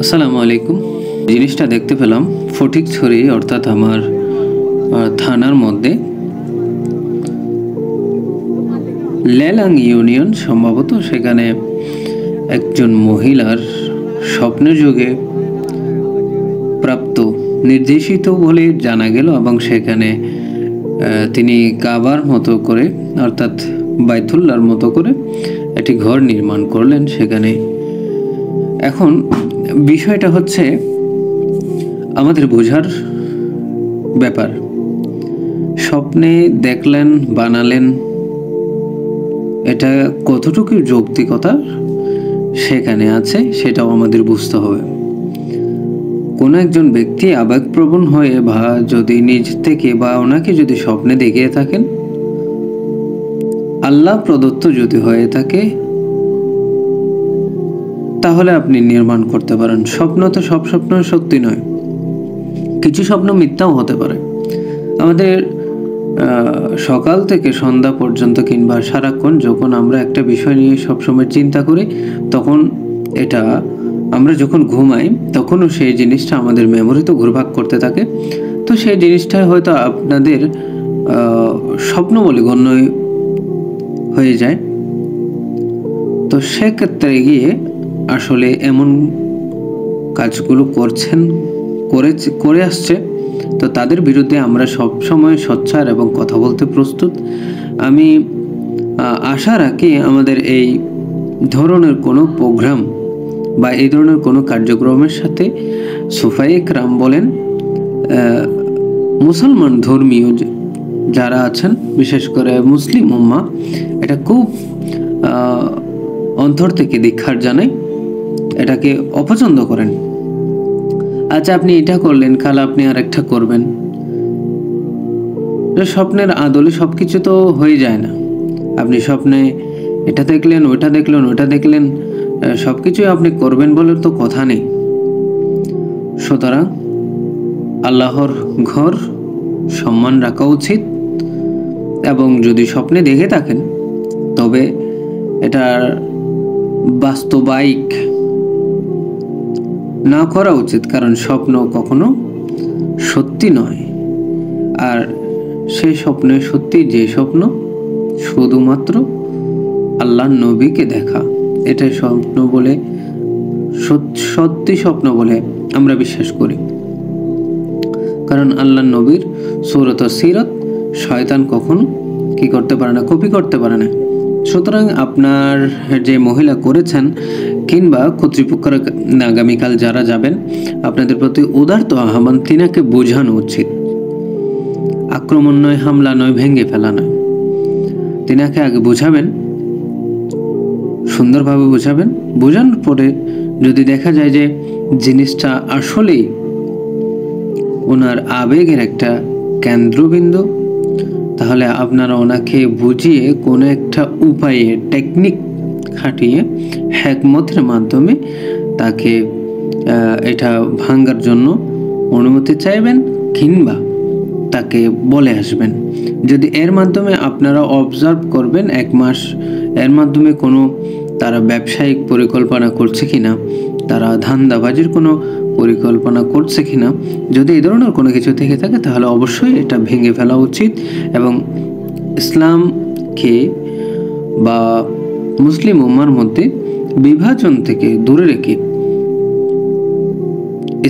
আসসালামু আলাইকুম। জিনিসটা দেখতে পেলাম ফটিকছড়ি অর্থাৎ আমার থানার মধ্যে লেলাং ইউনিয়ন সম্ভবত, সেখানে একজন মহিলার স্বপ্নের যুগে প্রাপ্ত নির্দেশিত বলে জানা গেল, এবং সেখানে তিনি কাবার মতো করে অর্থাৎ বাইতুল্লাহর মতো করে একটি ঘর নির্মাণ করলেন সেখানে। এখন বিষয়টা হচ্ছে আমাদের বোঝার ব্যাপার। স্বপ্নে দেখলেন, বানালেন, এটা কতটুকু যৌক্তিকতা সেখানে আছে সেটাও আমাদের বুঝতে হবে। কোনো একজন ব্যক্তি আবেগপ্রবণ হয়ে বা যদি নিজ থেকে বা ওনাকে যদি স্বপ্নে দেখিয়ে থাকেন, আল্লাহ প্রদত্ত যদি হয়ে থাকে, তাহলে আপনি নির্মাণ করতে পারেন। স্বপ্ন তো সব স্বপ্ন সত্যি নয়, কিছু স্বপ্ন মিথ্যাও হতে পারে। আমাদের সকাল থেকে সন্ধ্যা পর্যন্ত কিংবা সারাক্ষণ যখন আমরা একটা বিষয় নিয়ে সবসময় চিন্তা করি, তখন এটা আমরা যখন ঘুমাই তখনও সেই জিনিসটা আমাদের মেমোরিতে ঘুরপাক করতে থাকে। তো সেই জিনিসটা হয়তো আপনাদের স্বপ্ন বলে গণ্য হয়ে যায়। তো সেক্ষেত্রে গিয়ে আসলে এমন কাজগুলো করে আসছে, তো তাদের বিরুদ্ধে আমরা সব সময় সোচ্চার এবং কথা বলতে প্রস্তুত। আমি আশা রাখি আমাদের এই ধরনের কোনো প্রোগ্রাম বা এই ধরনের কোনো কার্যক্রমের সাথে সুফায়ে কেরাম বলেন, মুসলমান ধর্মীয় যারা আছেন, বিশেষ করে মুসলিম উম্মাহ, এটা খুব অন্তর থেকে ধিক্কার জানাই, এটাকে অপছন্দ করেন। আচ্ছা, আপনি এটা করলেন, কাল আপনি আরেকটা করবেন। স্বপ্নের আদলে সবকিছু তো হয়ে যায় না। আপনি স্বপ্নে এটা দেখলেন, ওটা দেখলেন, ওটা দেখলেন, সবকিছুই আপনি করবেন বলে তো কথা নেই। সুতরাং আল্লাহর ঘর সম্মান রাখা উচিত, এবং যদি স্বপ্নে দেখে থাকেন তবে এটার বাস্তবায়িক না করা উচিত, কারণ স্বপ্ন কখনো সত্যি নয়। আর সেই স্বপ্নে সত্যি যে স্বপ্ন, শুধুমাত্র আল্লাহর নবীকে দেখা, এটাই স্বপ্ন বলে, সত্যি স্বপ্ন বলে আমরা বিশ্বাস করি। কারণ আল্লাহর নবীর সূরত সিরত শয়তান কখনো কি করতে পারে না, কপি করতে পারে না। সুতরাং আপনার যে মহিলা করেছেন কিংবা কর্তৃপক্ষরা আগামীকাল যারা যাবেন, আপনাদের প্রতি উদারত আহ্বান, তিনাকে বোঝানো উচিত। আক্রমণ নয়, হামলা নয়, ভেঙে ফেলা নয়, তিনাকে আগে বোঝাবেন, সুন্দরভাবে বোঝাবেন। বোঝানোর পরে যদি দেখা যায় যে জিনিসটা আসলেই ওনার আবেগের একটা কেন্দ্রবিন্দু, তাহলে আপনারা ওনাকে বুঝিয়ে কোনো একটা উপায়ে, টেকনিক খাটিয়ে, হিকমতের মাধ্যমে তাকে এটা ভাঙার জন্য অনুমতি চাইবেন কিংবা তাকে বলে আসবেন। যদি এর মাধ্যমে আপনারা অবজার্ভ করবেন 1 মাস, এর মাধ্যমে কোনো তারা ব্যবসায়িক পরিকল্পনা করছে কিনা, তারা ধান্দাবাজির কোনো পরিকল্পনা করছে কিনা, যদি এই ধরনের কোনো কিছু থেকে থাকে, তাহলে অবশ্যই এটা ভেঙে ফেলা উচিত এবং ইসলামকে বা মুসলিম উম্মার মধ্যে বিভাজন থেকে দূরে রেখে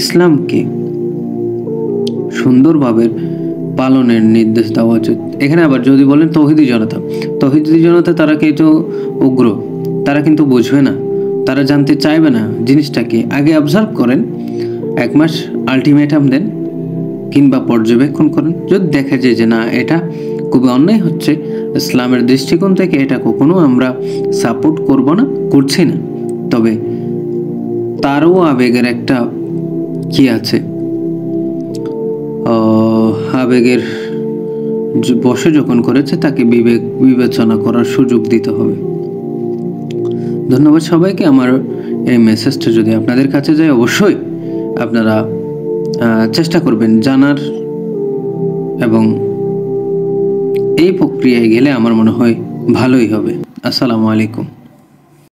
ইসলামকে সুন্দরভাবে পালনের নির্দেশ দেওয়া উচিত। এখানে আবার যদি বলেন তৌহিদি জনতা, তারা কিন্তু উগ্র, তারা কিন্তু বুঝবে না, তারা জানতে চাইবে না জিনিসটাকে। আগে অবজার্ভ করেন, 1 মাস আলটিমেটাম দেন কিংবা পর্যবেক্ষণ করেন। যদি দেখা যায় যে না, এটা খুবই অন্যায় হচ্ছে, ইসলামের দৃষ্টিকোণ থেকে এটা কখনো আমরা সাপোর্ট করব না, করছি না, তবে তারও আবেগের একটা কি আছে, আবেগের বশে যখন করেছে, তাকে বিবেচনা করার সুযোগ দিতে হবে। ধন্যবাদ সবাইকে। আমার এই মেসেজটা যদি আপনাদের কাছে যায়, অবশ্যই আপনারা চেষ্টা করবেন জানার, এবং এই প্রক্রিয়ায় গেলে আমার মনে হয় ভালোই হবে। আসসালামু আলাইকুম।